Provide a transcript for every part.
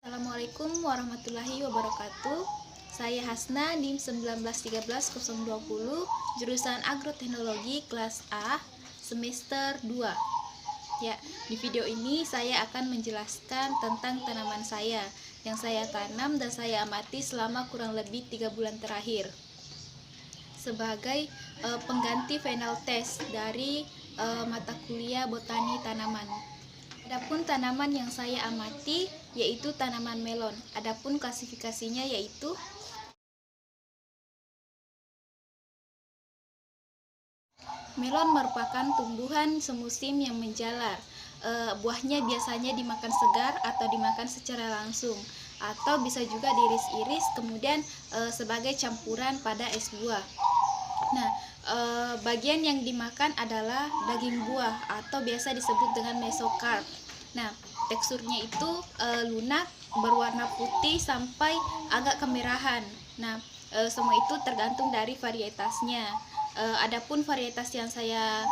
Assalamualaikum warahmatullahi wabarakatuh. Saya Hasna, NIM 1913020, jurusan Agroteknologi kelas A, semester 2. Ya, di video ini saya akan menjelaskan tentang tanaman saya yang saya tanam dan saya amati selama kurang lebih 3 bulan terakhir sebagai pengganti final test dari mata kuliah botani tanaman. Adapun tanaman yang saya amati yaitu tanaman melon. Adapun klasifikasinya yaitu melon merupakan tumbuhan semusim yang menjalar. Buahnya biasanya dimakan segar atau dimakan secara langsung, atau bisa juga diiris-iris kemudian sebagai campuran pada es buah. Nah, bagian yang dimakan adalah daging buah atau biasa disebut dengan mesokarp. Nah, teksturnya itu lunak, berwarna putih sampai agak kemerahan. Nah, semua itu tergantung dari varietasnya. Adapun varietas yang saya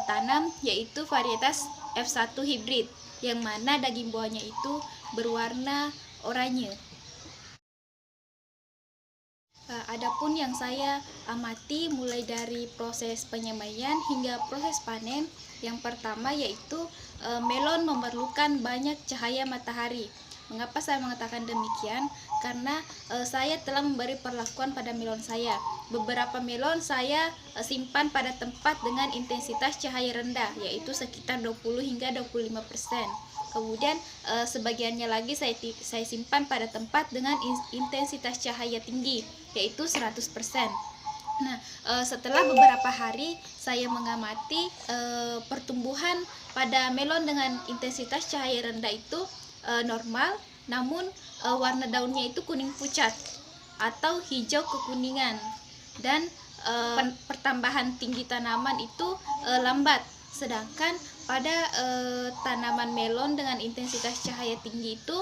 tanam yaitu varietas F1 hybrid, yang mana daging buahnya itu berwarna oranye. Adapun yang saya amati mulai dari proses penyemaian hingga proses panen, yang pertama yaitu melon memerlukan banyak cahaya matahari. Mengapa saya mengatakan demikian? Karena saya telah memberi perlakuan pada melon saya. Beberapa melon saya simpan pada tempat dengan intensitas cahaya rendah, yaitu sekitar 20 hingga 25%. Kemudian sebagiannya lagi saya simpan pada tempat dengan intensitas cahaya tinggi, yaitu 100%. Nah, setelah beberapa hari saya mengamati pertumbuhan pada melon dengan intensitas cahaya rendah itu normal, namun warna daunnya itu kuning pucat atau hijau kekuningan, dan pertambahan tinggi tanaman itu lambat. Sedangkan pada tanaman melon dengan intensitas cahaya tinggi itu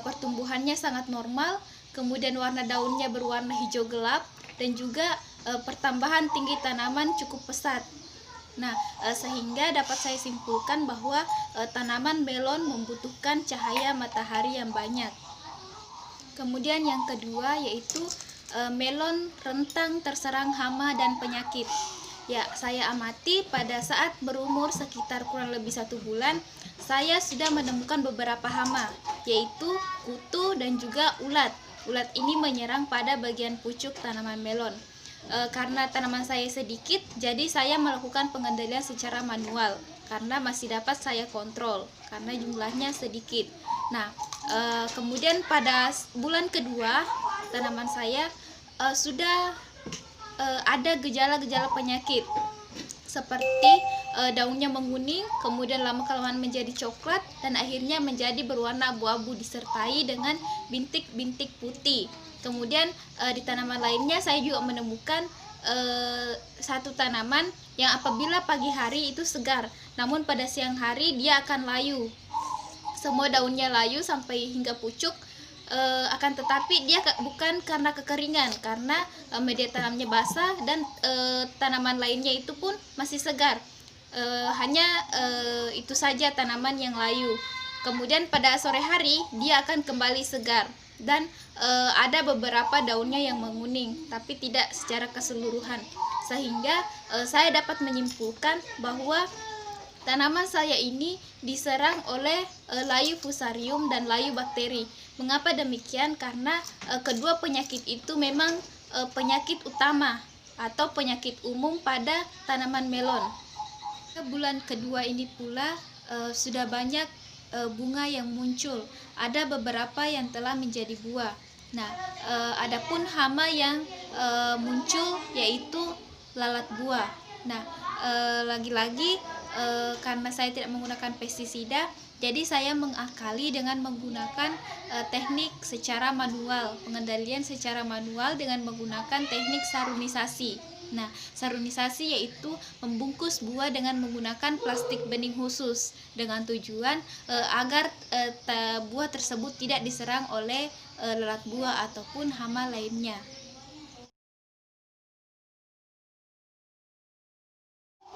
pertumbuhannya sangat normal, kemudian warna daunnya berwarna hijau gelap, dan juga pertambahan tinggi tanaman cukup pesat. Nah, sehingga dapat saya simpulkan bahwa tanaman melon membutuhkan cahaya matahari yang banyak. Kemudian yang kedua yaitu melon rentan terserang hama dan penyakit. Ya, saya amati pada saat berumur sekitar kurang lebih 1 bulan, saya sudah menemukan beberapa hama, yaitu kutu dan juga ulat. Ulat ini menyerang pada bagian pucuk tanaman melon. Karena tanaman saya sedikit, jadi saya melakukan pengendalian secara manual karena masih dapat saya kontrol karena jumlahnya sedikit. Nah, kemudian pada bulan kedua tanaman saya sudah ada gejala-gejala penyakit seperti daunnya menguning, kemudian lama-kelamaan menjadi coklat, dan akhirnya menjadi berwarna abu-abu disertai dengan bintik-bintik putih. Kemudian di tanaman lainnya saya juga menemukan satu tanaman yang apabila pagi hari itu segar, namun pada siang hari dia akan layu. Semua daunnya layu sampai hingga pucuk. Akan tetapi dia bukan karena kekeringan, karena media tanamnya basah dan tanaman lainnya itu pun masih segar. Hanya itu saja tanaman yang layu. Kemudian pada sore hari dia akan kembali segar dan ada beberapa daunnya yang menguning, tapi tidak secara keseluruhan, sehingga saya dapat menyimpulkan bahwa tanaman saya ini diserang oleh layu fusarium dan layu bakteri. Mengapa demikian? Karena kedua penyakit itu memang penyakit utama atau penyakit umum pada tanaman melon. Bulan kedua ini pula sudah banyak bunga yang muncul. Ada beberapa yang telah menjadi buah. Nah, adapun hama yang muncul yaitu lalat buah. Nah, lagi-lagi karena saya tidak menggunakan pestisida, jadi saya mengakali dengan menggunakan teknik secara manual, pengendalian secara manual dengan menggunakan teknik sarunisasi. Nah, sarunisasi yaitu membungkus buah dengan menggunakan plastik bening khusus dengan tujuan agar buah tersebut tidak diserang oleh lalat buah ataupun hama lainnya.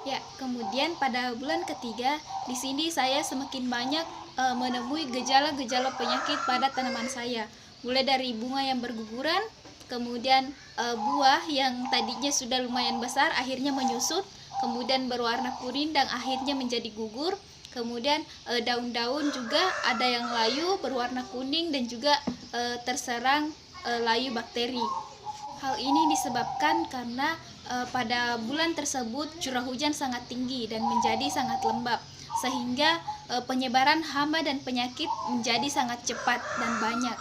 Ya, kemudian pada bulan ketiga di sini saya semakin banyak menemui gejala-gejala penyakit pada tanaman saya, mulai dari bunga yang berguguran, kemudian buah yang tadinya sudah lumayan besar akhirnya menyusut, kemudian berwarna kuning dan akhirnya menjadi gugur. Kemudian daun-daun juga ada yang layu berwarna kuning dan juga terserang layu bakteri. Hal ini disebabkan karena pada bulan tersebut curah hujan sangat tinggi dan menjadi sangat lembab, sehingga penyebaran hama dan penyakit menjadi sangat cepat dan banyak.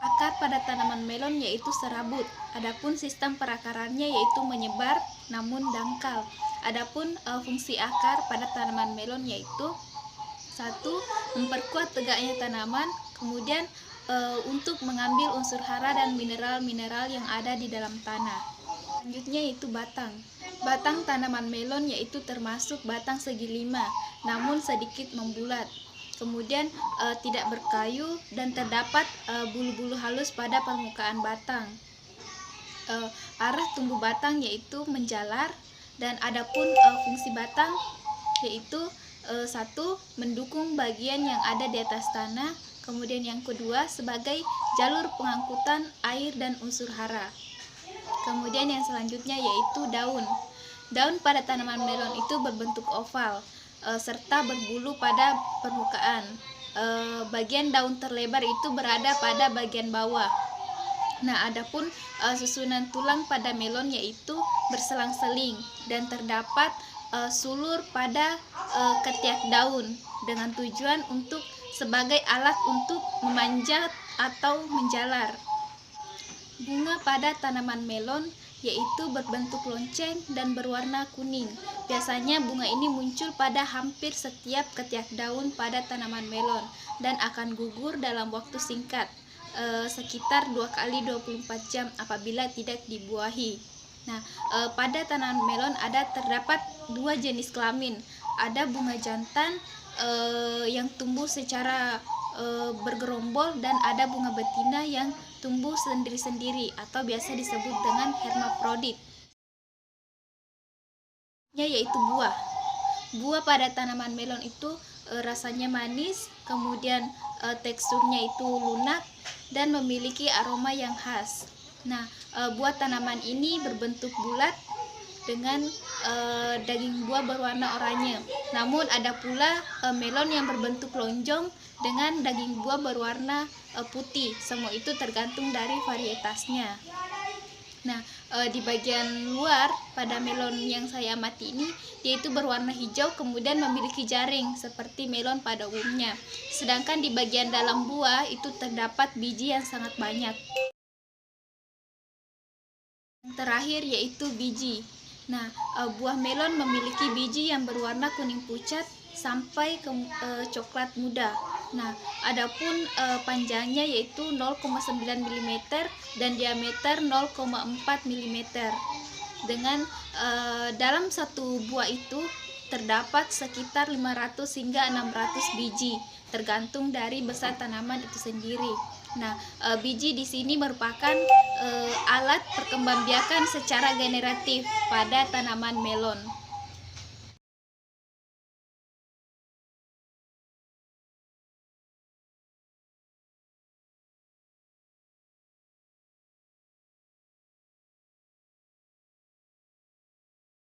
Akar pada tanaman melon yaitu serabut. Adapun sistem perakarannya yaitu menyebar namun dangkal. Adapun fungsi akar pada tanaman melon yaitu satu, memperkuat tegaknya tanaman, kemudian untuk mengambil unsur hara dan mineral-mineral yang ada di dalam tanah. Selanjutnya yaitu batang. Batang tanaman melon yaitu termasuk batang segi lima, namun sedikit membulat. Kemudian tidak berkayu dan terdapat bulu-bulu halus pada permukaan batang. Arah tumbuh batang yaitu menjalar, dan adapun fungsi batang yaitu satu, mendukung bagian yang ada di atas tanah, kemudian yang kedua sebagai jalur pengangkutan air dan unsur hara. Kemudian yang selanjutnya yaitu daun. Daun pada tanaman melon itu berbentuk oval serta berbulu pada permukaan. Bagian daun terlebar itu berada pada bagian bawah. Nah, adapun susunan tulang pada melon yaitu berselang-seling dan terdapat sulur pada ketiak daun dengan tujuan untuk sebagai alat untuk memanjat atau menjalar. Bunga pada tanaman melon yaitu berbentuk lonceng dan berwarna kuning. Biasanya bunga ini muncul pada hampir setiap ketiak daun pada tanaman melon dan akan gugur dalam waktu singkat, sekitar 2 kali 24 jam apabila tidak dibuahi. Nah, pada tanaman melon terdapat dua jenis kelamin. Ada bunga jantan yang tumbuh secara bergerombol, dan ada bunga betina yang tumbuh sendiri-sendiri atau biasa disebut dengan hermafrodit. Yaitu buah. Buah pada tanaman melon itu rasanya manis, kemudian teksturnya itu lunak dan memiliki aroma yang khas. Nah, buah tanaman ini berbentuk bulat dengan daging buah berwarna oranye. Namun ada pula melon yang berbentuk lonjong dengan daging buah berwarna putih. Semua itu tergantung dari varietasnya. Nah, di bagian luar pada melon yang saya amati ini yaitu berwarna hijau, kemudian memiliki jaring seperti melon pada umumnya. Sedangkan di bagian dalam buah itu terdapat biji yang sangat banyak. Yang terakhir yaitu biji. Nah, buah melon memiliki biji yang berwarna kuning pucat sampai ke coklat muda. Nah, adapun panjangnya yaitu 0,9 mm dan diameter 0,4 mm. Dengan dalam satu buah itu terdapat sekitar 500 hingga 600 biji, tergantung dari besar tanaman itu sendiri. Nah, biji di sini merupakan alat perkembangbiakan secara generatif pada tanaman melon.